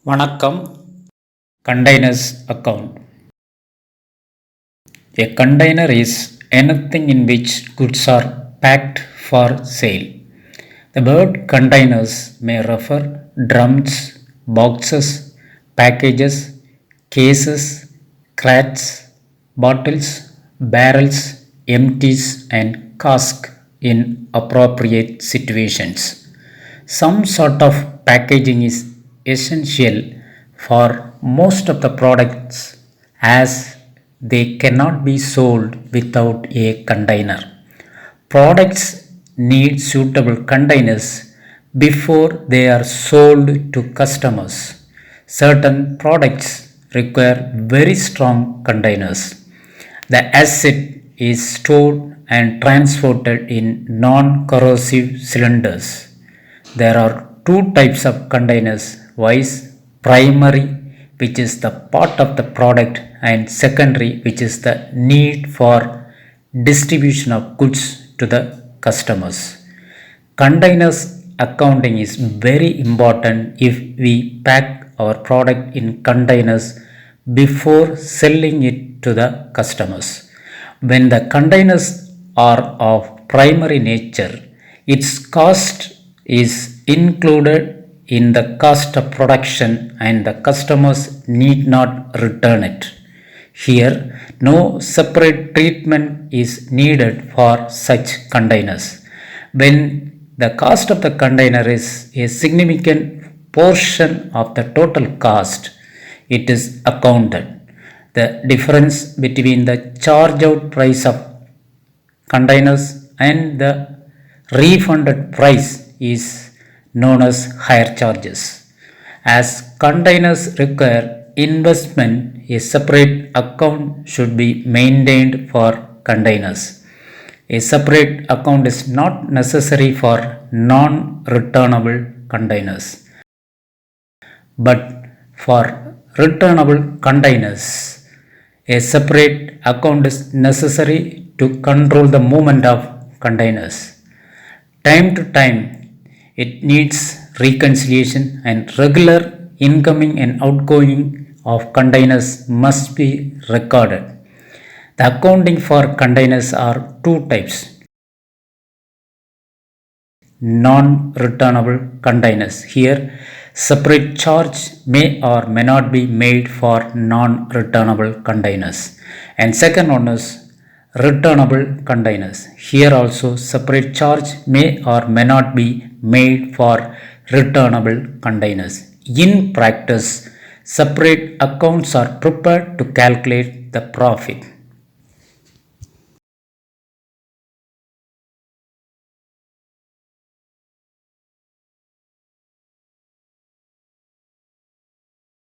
வணக்கம். Containers account. A container is anything in which goods are packed for sale. The word containers may refer drums, boxes, packages, cases, crates, bottles, barrels, empties and casks in appropriate situations. Some sort of packaging is essential for most of the products as they cannot be sold without a container. Products need suitable containers before they are sold to customers. Certain products require very strong containers. The asset is stored and transported in non-corrosive cylinders. There are two types of containers, vice primary, which is the part of the product, and secondary, which is the need for distribution of goods to the customers. Containers accounting is very important if we pack our product in containers before selling it to the customers. When the containers are of primary nature, its cost is included in the cost of production and the customers need not return it. Here, no separate treatment is needed for such containers. When the cost of the container is a significant portion of the total cost, it is accounted. The difference between the charge out price of containers and the refunded price is known as hire charges. As containers require investment, a separate account should be maintained for containers. A separate account is not necessary for non-returnable containers. But for returnable containers, a separate account is necessary to control the movement of containers. Time to time, it needs reconciliation and regular incoming and outgoing of containers must be recorded. The accounting for containers are two types. Non-returnable containers. Here, separate charge may or may not be made for non-returnable containers. And second one is returnable containers. Here also separate charge may or may not be made for returnable containers. In practice, separate accounts are prepared to calculate the profit.